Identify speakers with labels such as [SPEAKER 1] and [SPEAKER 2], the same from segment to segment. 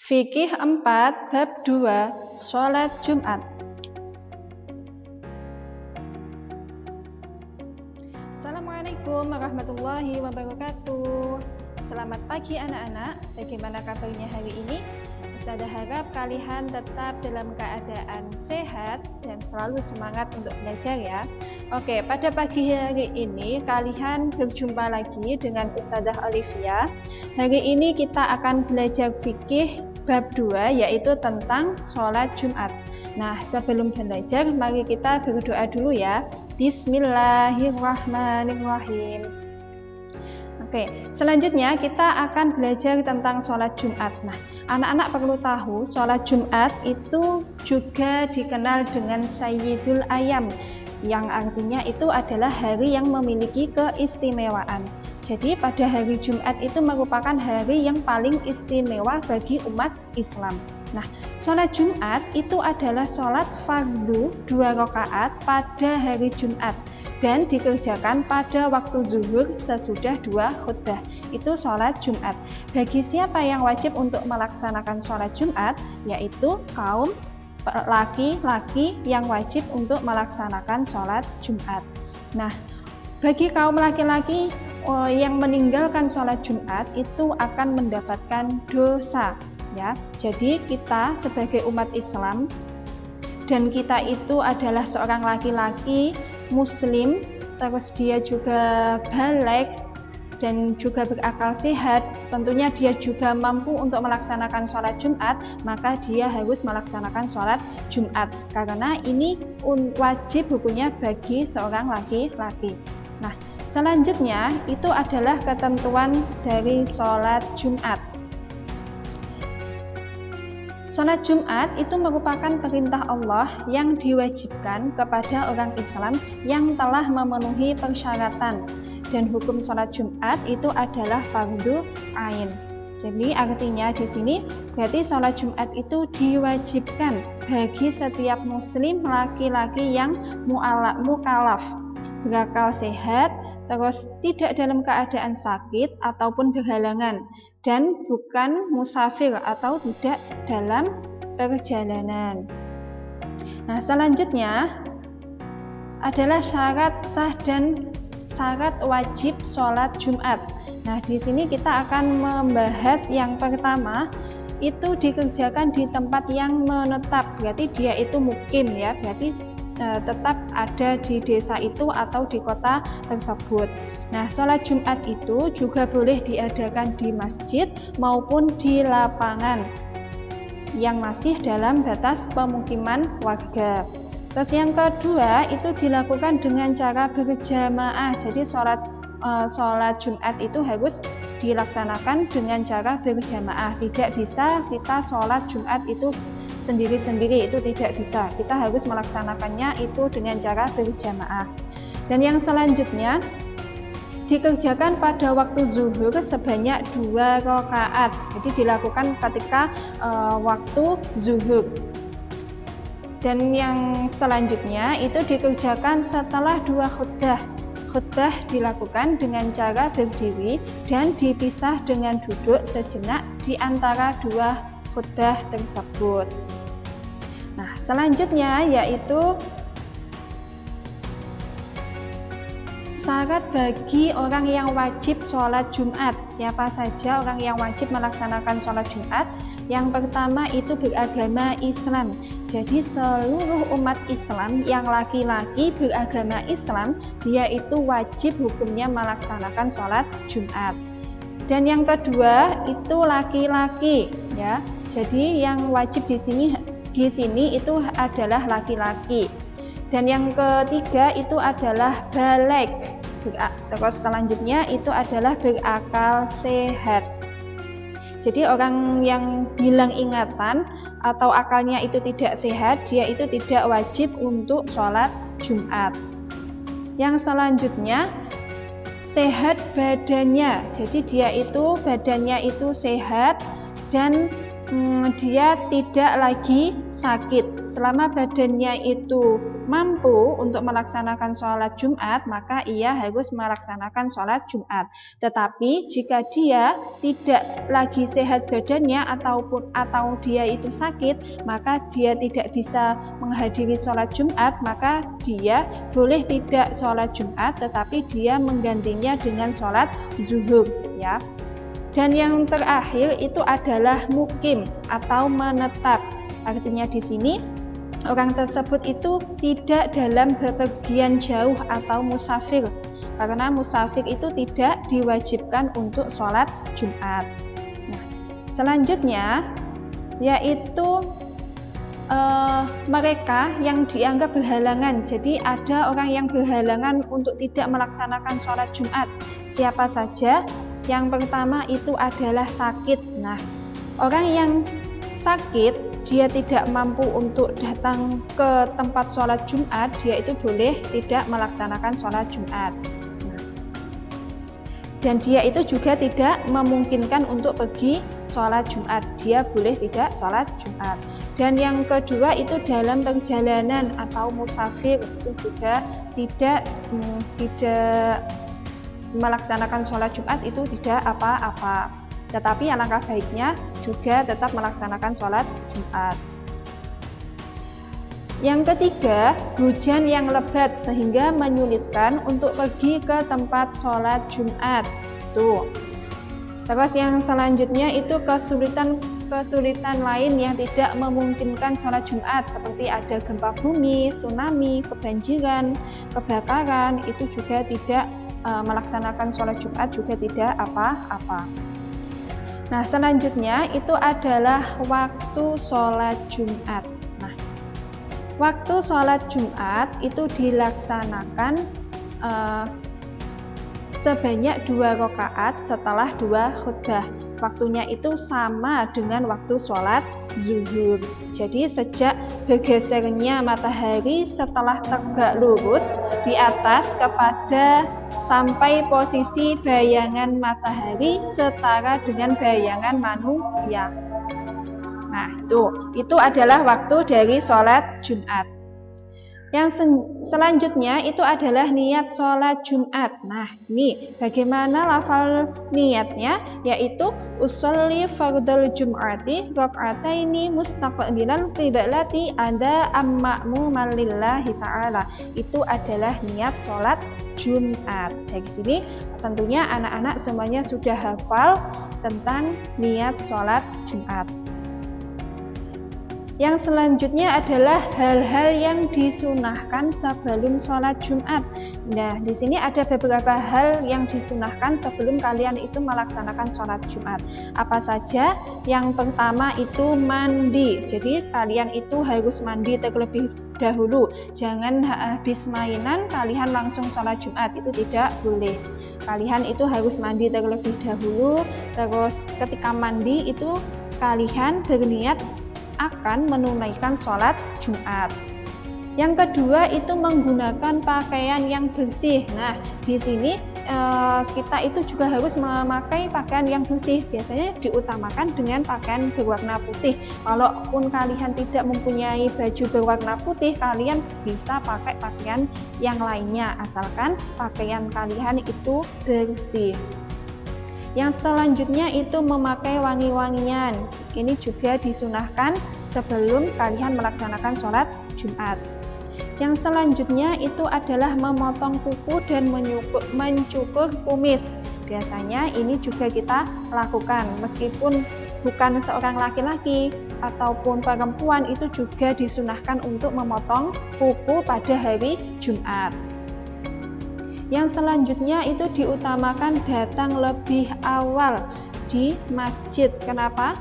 [SPEAKER 1] Fikih 4 bab 2 Sholat Jumat. Assalamualaikum warahmatullahi wabarakatuh. Selamat pagi anak-anak. Bagaimana kabarnya hari ini? Ustazah harap kalian tetap dalam keadaan sehat dan selalu semangat untuk belajar ya. Oke, pada pagi hari ini kalian berjumpa lagi dengan Ustazah Olivia. Hari ini kita akan belajar fikih bab 2 yaitu tentang sholat Jumat. Nah, sebelum belajar mari kita berdoa dulu ya. Bismillahirrahmanirrahim. Oke, selanjutnya kita akan belajar tentang sholat Jumat. Nah, anak-anak perlu tahu sholat Jumat itu juga dikenal dengan Sayyidul Ayam, yang artinya itu adalah hari yang memiliki keistimewaan. Jadi pada hari Jumat itu merupakan hari yang paling istimewa bagi umat Islam. Nah, sholat Jumat itu adalah sholat fardu 2 rakaat pada hari Jumat dan dikerjakan pada waktu zuhur sesudah 2 khutbah. Itu sholat Jumat. Bagi siapa yang wajib untuk melaksanakan sholat Jumat, yaitu kaum laki-laki yang wajib untuk melaksanakan sholat Jumat. Nah, bagi kaum laki-laki yang meninggalkan sholat Jumat itu akan mendapatkan dosa ya. Jadi kita sebagai umat Islam dan kita itu adalah seorang laki-laki muslim, terus dia juga baligh dan juga berakal sehat, tentunya dia juga mampu untuk melaksanakan sholat Jumat, maka dia harus melaksanakan sholat Jumat karena ini wajib hukumnya bagi seorang laki-laki. Nah, selanjutnya itu adalah ketentuan dari sholat Jumat. Sholat Jumat itu merupakan perintah Allah yang diwajibkan kepada orang Islam yang telah memenuhi persyaratan, dan hukum sholat Jumat itu adalah fardu ain. Jadi artinya di sini berarti sholat Jumat itu diwajibkan bagi setiap muslim laki-laki yang mukallaf, berakal sehat, terus tidak dalam keadaan sakit ataupun berhalangan, dan bukan musafir atau tidak dalam perjalanan. Nah, selanjutnya adalah syarat sah dan syarat wajib sholat Jumat. Nah, di sini kita akan membahas yang pertama, itu dikerjakan di tempat yang menetap, berarti dia itu mukim ya, berarti tetap ada di desa itu atau di kota tersebut. Nah, sholat Jumat itu juga boleh diadakan di masjid maupun di lapangan yang masih dalam batas pemukiman warga. Terus yang kedua itu dilakukan dengan cara berjamaah. Jadi sholat Jumat itu harus dilaksanakan dengan cara berjamaah. Tidak bisa kita sholat Jumat itu sendiri-sendiri, itu tidak bisa. Kita harus melaksanakannya itu dengan cara berjamaah. Dan yang selanjutnya dikerjakan pada waktu zuhur sebanyak 2 rakaat. Jadi dilakukan ketika waktu zuhur. Dan yang selanjutnya itu dikerjakan setelah 2 khutbah. Khutbah dilakukan dengan cara berdiri dan dipisah dengan duduk sejenak di antara 2 khutbah tersebut. Nah, selanjutnya yaitu syarat bagi orang yang wajib sholat Jumat. Siapa saja orang yang wajib melaksanakan sholat Jumat? Yang pertama itu beragama Islam. Jadi seluruh umat Islam yang laki-laki beragama Islam, dia itu wajib hukumnya melaksanakan sholat Jumat. Dan yang kedua itu laki-laki ya. Jadi yang wajib di sini itu adalah laki-laki. Dan yang ketiga itu adalah baligh. Terus selanjutnya itu adalah berakal sehat. Jadi orang yang hilang ingatan atau akalnya itu tidak sehat, dia itu tidak wajib untuk sholat Jumat. Yang selanjutnya sehat badannya. Jadi dia itu badannya itu sehat dan dia tidak lagi sakit. Selama badannya itu mampu untuk melaksanakan sholat Jumat, maka ia harus melaksanakan sholat Jumat. Tetapi jika dia tidak lagi sehat badannya atau dia itu sakit, maka dia tidak bisa menghadiri sholat Jumat, maka dia boleh tidak sholat Jumat, tetapi dia menggantinya dengan sholat zuhur, ya. Dan yang terakhir itu adalah mukim atau menetap. Artinya di sini orang tersebut itu tidak dalam bepergian jauh atau musafir, karena musafir itu tidak diwajibkan untuk sholat Jumat. Nah, selanjutnya yaitu mereka yang dianggap berhalangan. Jadi ada orang yang berhalangan untuk tidak melaksanakan sholat Jumat. Siapa saja? Yang pertama itu adalah sakit. Nah, orang yang sakit, dia tidak mampu untuk datang ke tempat sholat Jumat, dia itu boleh tidak melaksanakan sholat Jumat. Dan dia itu juga tidak memungkinkan untuk pergi sholat Jumat, dia boleh tidak sholat Jumat. Dan yang kedua itu dalam perjalanan atau musafir, itu juga tidak melaksanakan sholat Jumat itu tidak apa-apa. Tetapi alangkah baiknya juga tetap melaksanakan sholat Jumat. Yang ketiga, hujan yang lebat sehingga menyulitkan untuk pergi ke tempat sholat Jumat. Tuh. Terus yang selanjutnya itu kesulitan lain yang tidak memungkinkan sholat Jumat, seperti ada gempa bumi, tsunami, kebanjiran, kebakaran, itu juga tidak melaksanakan sholat Jumat juga tidak apa-apa. Nah, selanjutnya itu adalah waktu sholat Jumat. Nah, waktu sholat Jumat itu dilaksanakan sebanyak 2 rakaat setelah 2 khutbah. Waktunya itu sama dengan waktu sholat zuhur. Jadi sejak bergesernya matahari setelah tegak lurus di atas kepada sampai posisi bayangan matahari setara dengan bayangan manusia. Nah, itu adalah waktu dari sholat Jumat. Yang selanjutnya itu adalah niat sholat Jumat. Nah, ini bagaimana lafal niatnya, yaitu usolli fardhal jum'ati rak'ataini mustaqbilal qiblati ada ma'muman lillahi ta'ala. Itu adalah niat sholat Jumat. Dari sini tentunya anak-anak semuanya sudah hafal tentang niat sholat Jumat. Yang selanjutnya adalah hal-hal yang disunahkan sebelum sholat Jumat. Nah, di sini ada beberapa hal yang disunahkan sebelum kalian itu melaksanakan sholat Jumat. Apa saja? Yang pertama itu mandi. Jadi kalian itu harus mandi terlebih dahulu. Jangan habis mainan kalian langsung sholat Jumat, itu tidak boleh. Kalian itu harus mandi terlebih dahulu. Terus ketika mandi itu kalian berniat akan menunaikan sholat Jumat. Yang kedua itu menggunakan pakaian yang bersih. Nah, di sini kita itu juga harus memakai pakaian yang bersih. Biasanya diutamakan dengan pakaian berwarna putih. Kalaupun kalian tidak mempunyai baju berwarna putih, kalian bisa pakai pakaian yang lainnya, asalkan pakaian kalian itu bersih. Yang selanjutnya itu memakai wangi-wangian. Ini juga disunahkan sebelum kalian melaksanakan sholat Jumat. Yang selanjutnya itu adalah memotong kuku dan mencukur kumis. Biasanya ini juga kita lakukan meskipun bukan seorang laki-laki ataupun perempuan, itu juga disunahkan untuk memotong kuku pada hari Jumat. Yang selanjutnya itu diutamakan datang lebih awal di masjid. Kenapa?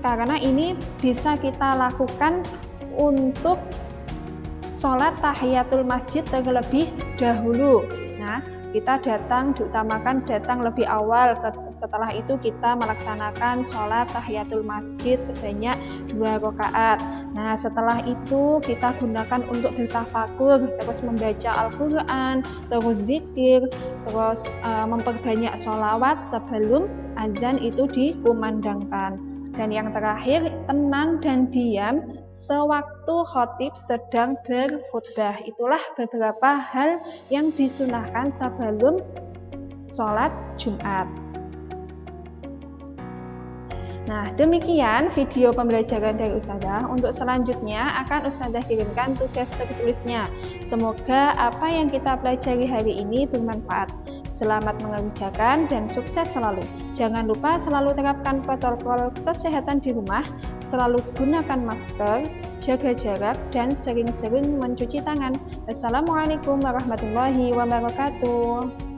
[SPEAKER 1] Karena ini bisa kita lakukan untuk sholat tahiyatul masjid terlebih dahulu. Nah, kita diutamakan datang lebih awal. Setelah itu kita melaksanakan sholat tahiyatul masjid sebanyak 2 rakaat. Nah, setelah itu kita gunakan untuk bertafakur, terus membaca Al-Quran, terus zikir, terus memperbanyak sholawat sebelum azan itu dikumandangkan. Dan yang terakhir tenang dan diam sewaktu khotib sedang berkhutbah. Itulah beberapa hal yang disunahkan sebelum sholat Jumat. Nah, demikian video pembelajaran dari Ustazah. Untuk selanjutnya akan Ustazah kirimkan tugas tertulisnya. Semoga apa yang kita pelajari hari ini bermanfaat. Selamat mengerjakan dan sukses selalu. Jangan lupa selalu terapkan protokol kesehatan di rumah, selalu gunakan masker, jaga jarak, dan sering-sering mencuci tangan. Assalamualaikum warahmatullahi wabarakatuh.